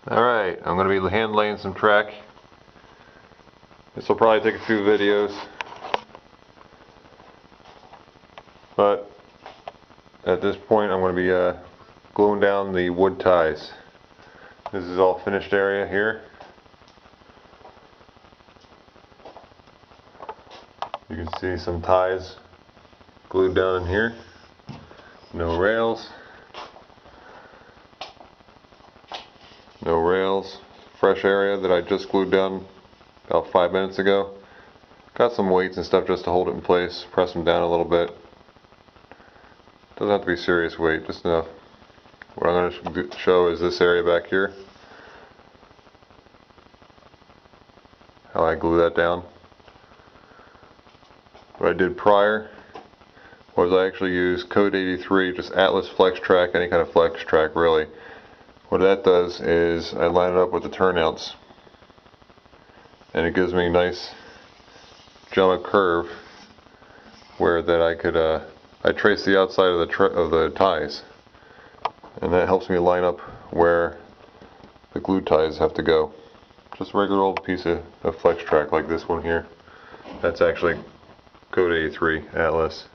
Alright, I'm going to be hand laying some track. This will probably take a few videos, but at this point I'm going to be gluing down the wood ties. This is all finished area here. You can see some ties glued down in here. No rails. No rails. Fresh area that I just glued down about 5 minutes ago. Got some weights and stuff just to hold it in place. Press them down a little bit. Doesn't have to be serious weight, just enough. What I'm going to show is this area back here. How I glue that down. What I did prior was I actually used Code 83, just Atlas Flex Track, any kind of flex track really. What that does is I line it up with the turnouts, and it gives me a nice geometric curve where that I could I trace the outside of the ties, and that helps me line up where the glue ties have to go. Just a regular old piece of flex track like this one here. That's actually Code 83 Atlas.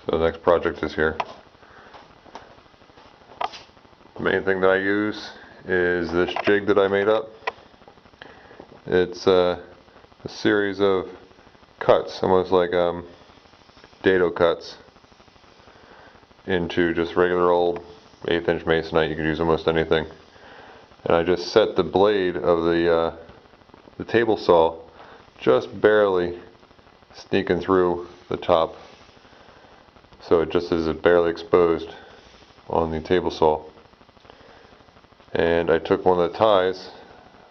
So the next project is here. The main thing that I use is this jig that I made up. It's a series of cuts, almost like dado cuts, into just regular old 1/8 inch masonite. You can use almost anything. And I just set the blade of the table saw just barely sneaking through the top, so it just is barely exposed on the table saw. And I took one of the ties.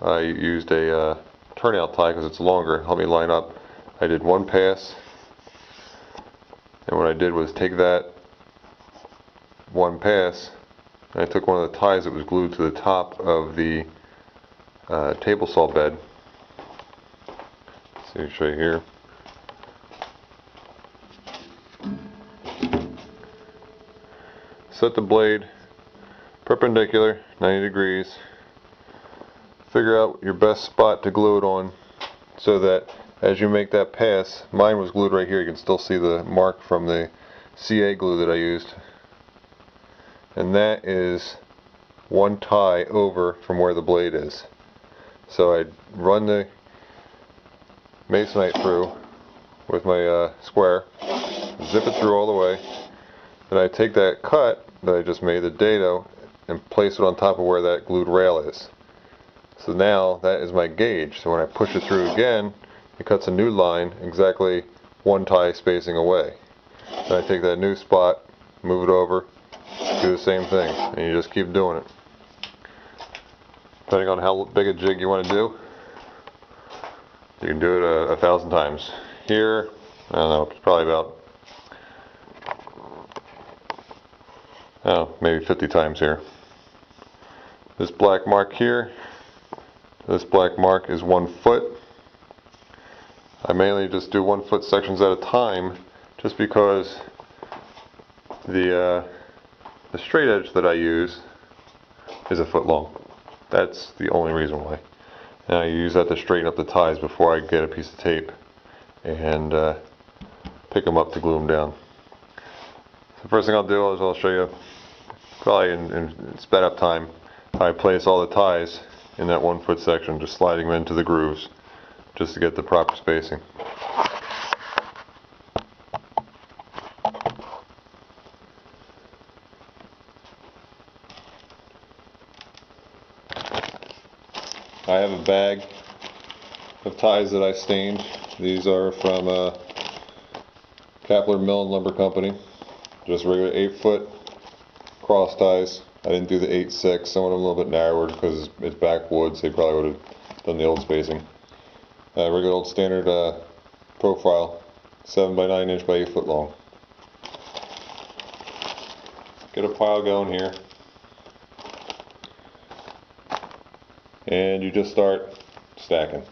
I used a turnout tie because it's longer. Help me line up. I did one pass, and what I did was take that one pass, and I took one of the ties that was glued to the top of the table saw bed. So I'll show you here. Set the blade perpendicular, 90 degrees. Figure out your best spot to glue it on so that as you make that pass, mine was glued right here. You can still see the mark from the CA glue that I used. And that is one tie over from where the blade is. So I run the masonite through with my square, zip it through all the way, then I take that cut that I just made, the dado, and place it on top of where that glued rail is. So now that is my gauge. So when I push it through again, it cuts a new line exactly one tie spacing away. Then I take that new spot, move it over, do the same thing, and you just keep doing it. Depending on how big a jig you want to do, you can do it 1,000 times. Here, I don't know, it's probably about maybe 50 times here. This black mark here, this black mark is 1 foot. I mainly just do 1 foot sections at a time, just because the straight edge that I use is 1 foot long. That's the only reason why. And I use that to straighten up the ties before I get a piece of tape and pick them up to glue them down. So the first thing I'll do is I'll show you, probably in sped up time, how I place all the ties in that 1 foot section, just sliding them into the grooves just to get the proper spacing. I have a bag of ties that I stained. These are from Kapler Mill and Lumber Company. Just regular 8 foot cross ties. I didn't do the 8/6. Some of them a little bit narrower because it's backwoods. They probably would have done the old spacing. Regular old standard profile, 7 by 9 inch by 8 foot long. Get a pile going here, and you just start stacking.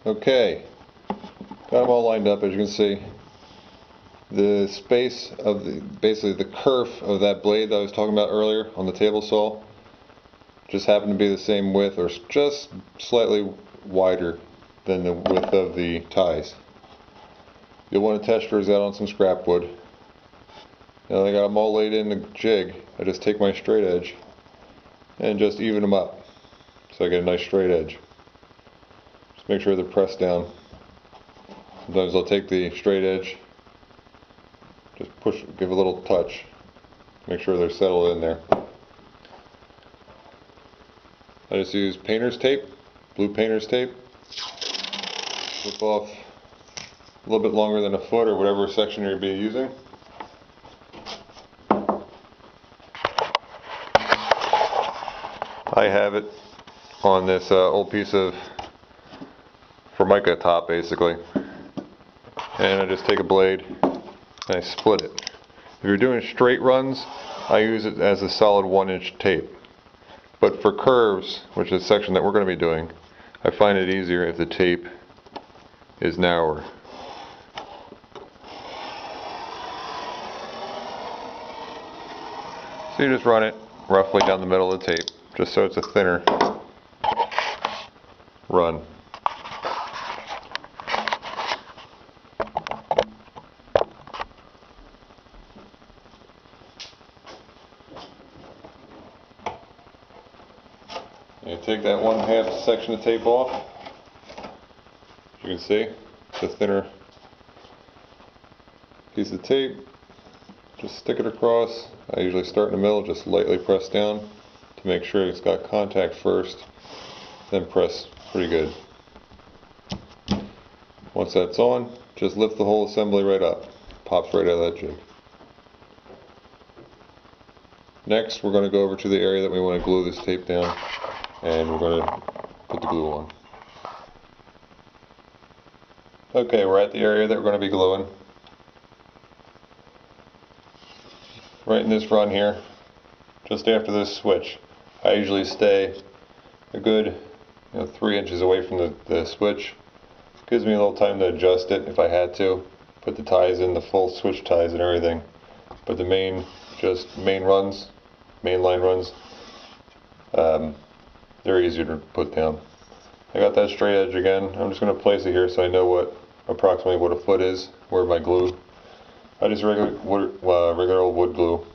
Okay, got them all lined up. As you can see, the space of basically the kerf of that blade that I was talking about earlier on the table saw just happened to be the same width, or just slightly wider than the width of the ties. You'll want to test yours out on some scrap wood. Now I got them all laid in a jig. I just take my straight edge and just even them up so I get a nice straight edge. Just make sure they're pressed down. Sometimes I'll take the straight edge, just push, give a little touch, make sure they're settled in there. I just use painter's tape, blue painter's tape. Flip off a little bit longer than a foot or whatever section you'll be using. I have it on this old piece of Formica top basically, and I just take a blade and I split it. If you're doing straight runs, I use it as a solid 1-inch tape, but for curves, which is the section that we're going to be doing, I find it easier if the tape is narrower. So you just run it roughly down the middle of the tape, just so it's a thinner run. And you take that 1/2 section of tape off. As you can see, it's a thinner piece of tape. Just stick it across. I usually start in the middle, just lightly press down to make sure it's got contact first, then press pretty good. Once that's on, just lift the whole assembly right up. Pops right out of that jig. Next, we're going to go over to the area that we want to glue this tape down, and we're going to put the glue on. Okay, we're at the area that we're going to be gluing. Right in this run here, just after this switch, I usually stay a good 3 inches away from the switch. Gives me a little time to adjust it if I had to. Put the ties in, the full switch ties and everything. But the main line runs, they're easier to put down. I got that straight edge again. I'm just going to place it here so I know approximately what a foot is, where my glue. I just regular old wood glue,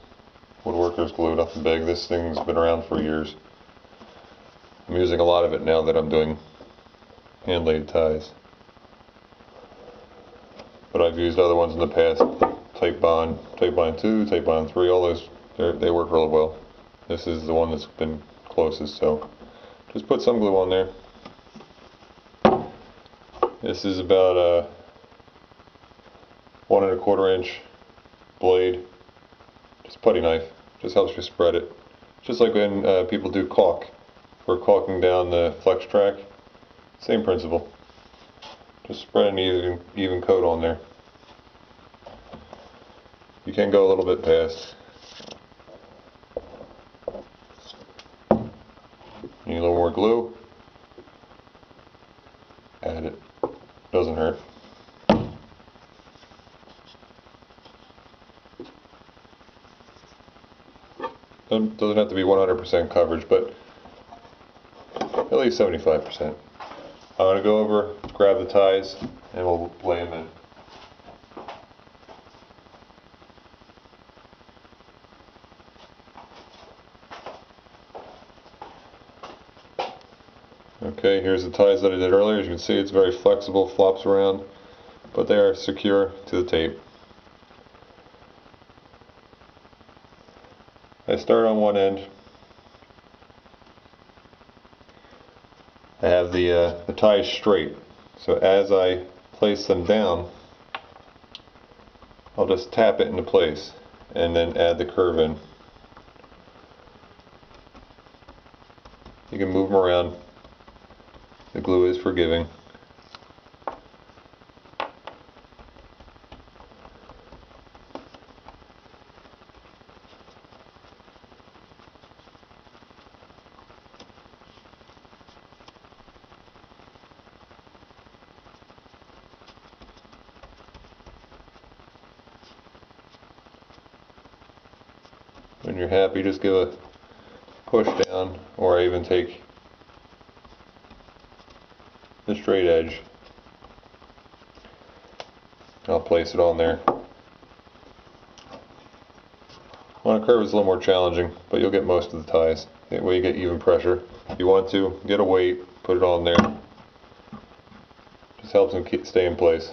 woodworker's glue, nothing big. This thing's been around for years. I'm using a lot of it now that I'm doing hand-laid ties. But I've used other ones in the past, Titebond, Titebond 2, Titebond 3, all those, they work really well. This is the one that's been closest, so just put some glue on there. This is about a 1 1/4 inch blade, just putty knife, just helps you spread it. Just like when people do caulk, for caulking down the flex track, same principle. Just spread an even coat on there. You can go a little bit past. Need a little more glue. Add it. Doesn't hurt. Doesn't have to be 100% coverage, but at least 75%. I'm going to go over, grab the ties, and we'll lay them in. Okay, here's the ties that I did earlier. As you can see, it's very flexible, flops around, but they are secure to the tape. I start on one end. I have the ties straight, so as I place them down, I'll just tap it into place and then add the curve in. You can move them around. The glue is forgiving. When you're happy, just give a push down, or I even take the straight edge. I'll place it on there. On a curve it's a little more challenging, but you'll get most of the ties. That way you get even pressure. If you want to, get a weight, put it on there. Just helps them stay in place.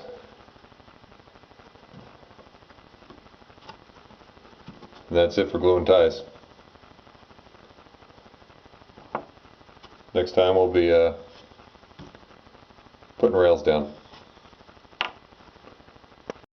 And that's it for gluing ties. Next time we'll be putting rails down.